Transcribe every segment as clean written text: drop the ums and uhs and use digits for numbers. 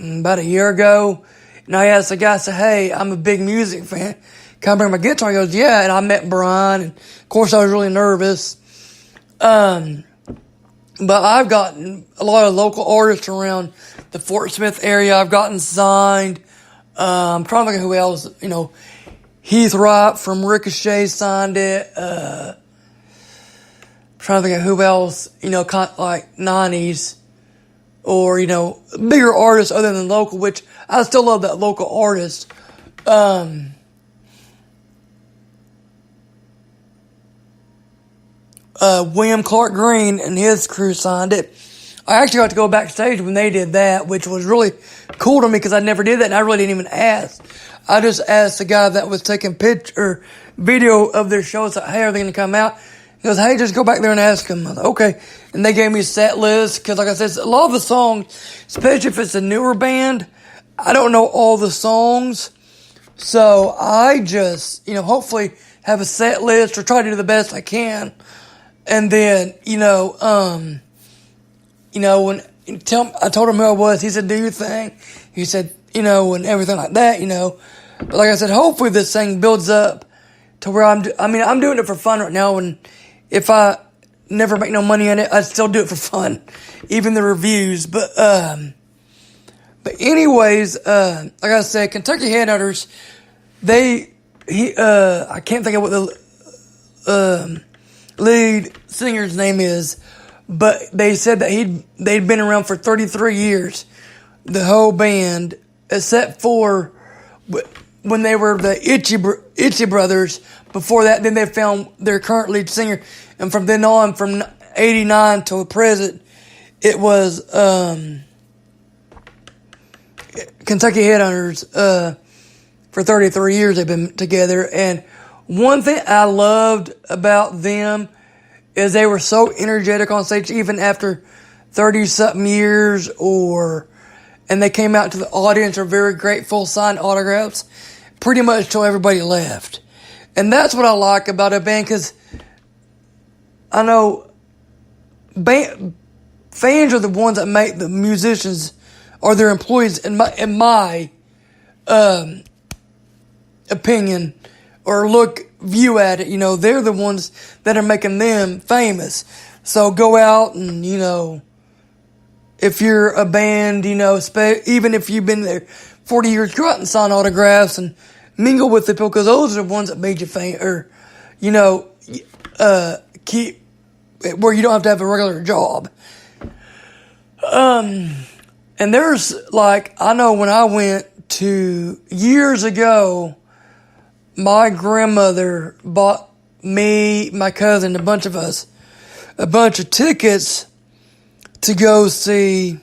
about a year ago. And I asked the guy, I said, hey, I'm a big music fan. Can I bring my guitar? He goes, yeah. And I met Brian. And of course, I was really nervous. But I've gotten a lot of local artists around the Fort Smith area. I've gotten signed. I'm trying to think of who else, Heath Wright from Ricochet signed it. Trying to think of who else, kind of like 90s or, bigger artists other than local, which I still love that local artist. William Clark Green and his crew signed it. I actually got to go backstage when they did that, which was really cool to me because I never did that and I really didn't even ask. I just asked the guy that was taking video of their show, like, hey, are they going to come out? He goes, hey, just go back there and ask them. I was like, okay. And they gave me a set list because, like I said, a lot of the songs, especially if it's a newer band, I don't know all the songs. So I just, hopefully have a set list or try to do the best I can. And then, when I told him who I was, he said, do your thing. He said, and everything like that, But like I said, hopefully this thing builds up to where I'm doing it for fun right now. And if I never make no money on it, I'd still do it for fun. Even the reviews. But anyways, like I said, Kentucky Headhunters, I can't think of what the lead singer's name is, but they said that they'd been around for 33 years, the whole band, except for when they were the Itchy Brothers. Before that, then they found their current lead singer, and from then on, from 89 till present, it was Kentucky Headhunters. For 33 years they've been together, and one thing I loved about them is they were so energetic on stage, even after 30-something years, and they came out to the audience, are very grateful, signed autographs, pretty much till everybody left. And that's what I like about a band, because I know fans are the ones that make the musicians or their employees, in my opinion, or view at it, they're the ones that are making them famous. So go out and, if you're a band, even if you've been there 40 years, go out and sign autographs and mingle with the people, because those are the ones that made you famous, or, keep, where you don't have to have a regular job. And there's, I know when I went to, years ago, my grandmother bought me, my cousin, a bunch of tickets to go see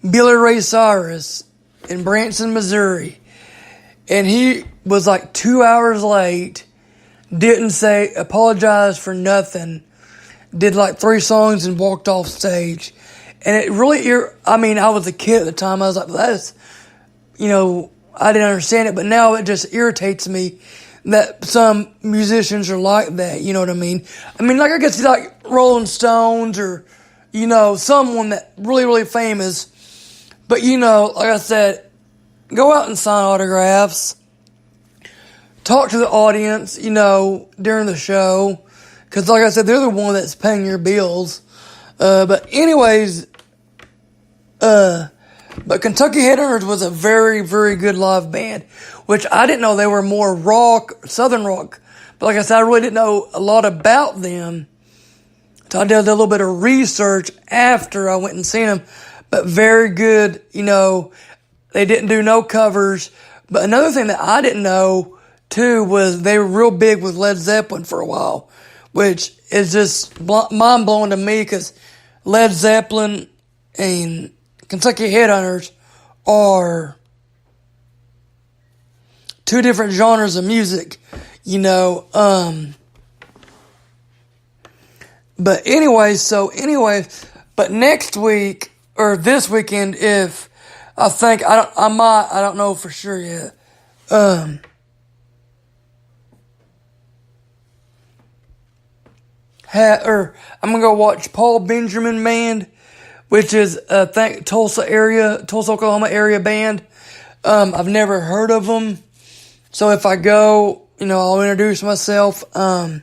Billy Ray Cyrus in Branson, Missouri. And he was 2 hours late, didn't apologize for nothing, did 3 songs and walked off stage. And it really, I was a kid at the time, I was like, that's, I didn't understand it, but now it just irritates me that some musicians are like that, you know what I mean? I guess Rolling Stones or, someone that really, really famous. But, like I said, go out and sign autographs. Talk to the audience, during the show. Because, like I said, they're the one that's paying your bills. But anyways, but Kentucky Headhunters was a very, very good live band, which I didn't know they were more rock, southern rock. But like I said, I really didn't know a lot about them. So I did a little bit of research after I went and seen them. But very good, they didn't do no covers. But another thing that I didn't know, too, was they were real big with Led Zeppelin for a while, which is just mind-blowing to me, because Led Zeppelin and Kentucky Headhunters are two different genres of music, But but next week, or this weekend, if I think, I don't know for sure yet. I'm gonna go watch Paul Benjamin Band, which is Tulsa, Oklahoma area band. I've never heard of them. So if I go, I'll introduce myself. And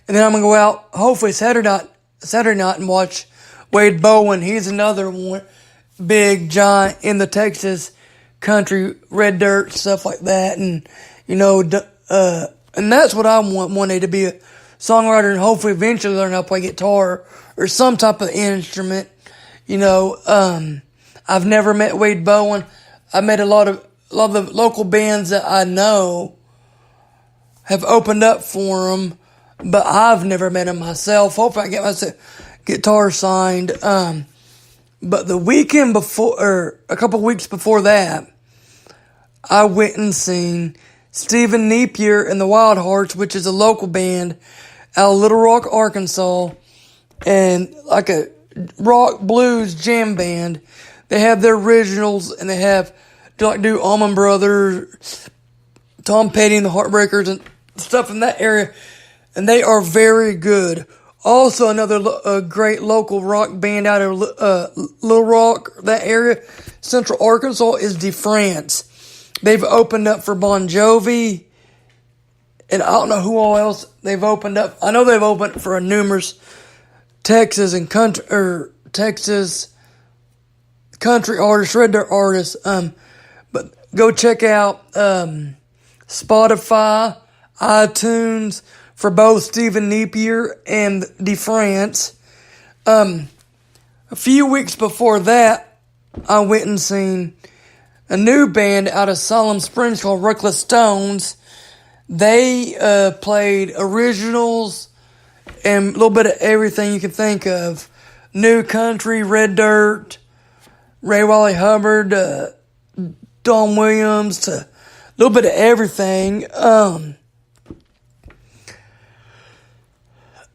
then I'm going to go out, hopefully Saturday night and watch Wade Bowen. He's another one, big giant in the Texas country, red dirt, stuff like that. And, and that's what I want one day, to be a songwriter and hopefully eventually learn how to play guitar or some type of instrument. I've never met Wade Bowen. I met a lot of the local bands that I know have opened up for him, but I've never met him myself. Hopefully I get my guitar signed. But the weekend before, or a couple weeks before that, I went and seen Stephen Napier and the Wild Hearts, which is a local band out of Little Rock, Arkansas, and like a rock blues jam band. They have their originals, and they do Allman Brothers, Tom Petty and the Heartbreakers, and stuff in that area, and they are very good. Also, another great local rock band out of Little Rock, that area, Central Arkansas, is DeFrance. They've opened up for Bon Jovi, and I don't know who all else they've opened up. I know they've opened for numerous Texas country artists, red dirt artists. But go check out Spotify, iTunes for both Stephen Napier and DeFrance. A few weeks before that, I went and seen a new band out of Salem Springs called Reckless Stones. They played originals and a little bit of everything you can think of. New country, red dirt, Ray Wally Hubbard, Don Williams, to a little bit of everything.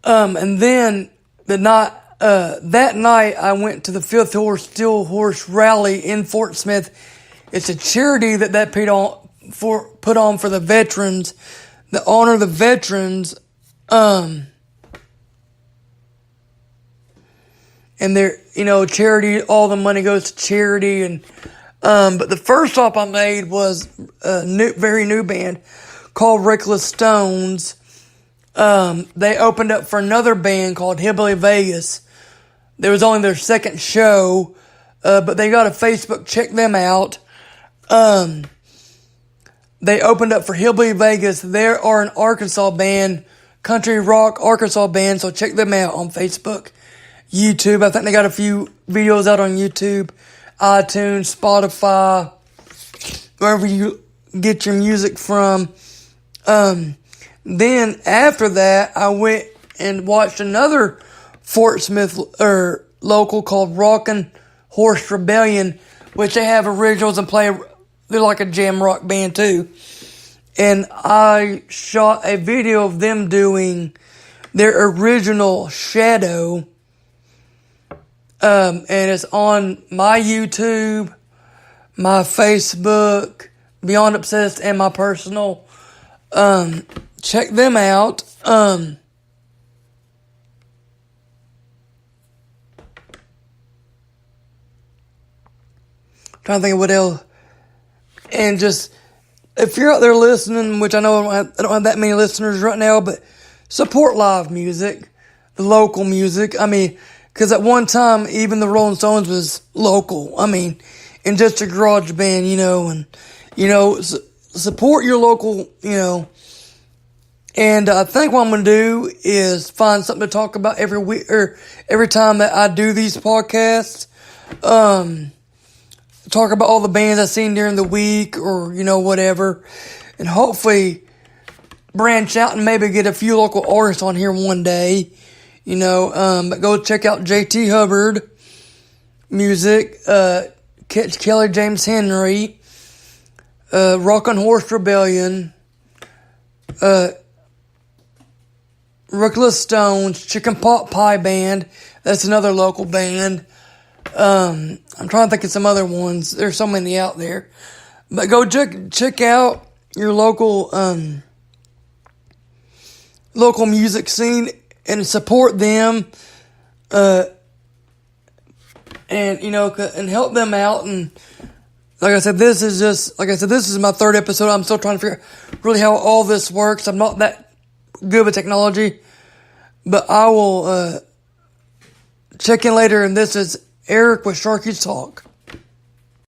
And then that night I went to the Fifth Steel Horse Rally in Fort Smith. It's a charity that put on for the veterans, to honor the veterans. And they're, charity, all the money goes to charity. And, but the first stop I made was a very new band called Reckless Stones. They opened up for another band called Hillbilly Vegas. There was only their second show, but they got a Facebook, check them out. They opened up for Hillbilly Vegas. They are an Arkansas band, country rock Arkansas band, so check them out on Facebook, YouTube. I think they got a few videos out on YouTube, iTunes, Spotify, wherever you get your music from. Then after that, I went and watched another Fort Smith local called Rockin' Horse Rebellion, which they have originals and they're like a jam rock band too. And I shot a video of them doing their original Shadow. And it's on my YouTube, my Facebook, Beyond Obsessed, and my personal. Check them out. Trying to think of what else. And just, if you're out there listening, which I know I don't have that many listeners right now, but support live music, the local music. I mean, because at one time, even the Rolling Stones was local. I mean, and just a garage band, and, support your local, And I think what I'm going to do is find something to talk about every week, or every time that I do these podcasts. Talk about all the bands I've seen during the week, or, whatever. And hopefully branch out and maybe get a few local artists on here one day. But go check out JT Hubbard music, catch Kelly James Henry, Rockin' Horse Rebellion, Reckless Stones, Chicken Pot Pie Band. That's another local band. I'm trying to think of some other ones. There's so many out there. But go check out your local music scene and support them. and and help them out. And like I said, this is my third episode. I'm still trying to figure out really how all this works. I'm not that good with technology, but I will check in later. And this is Eric with Sharky's Talk.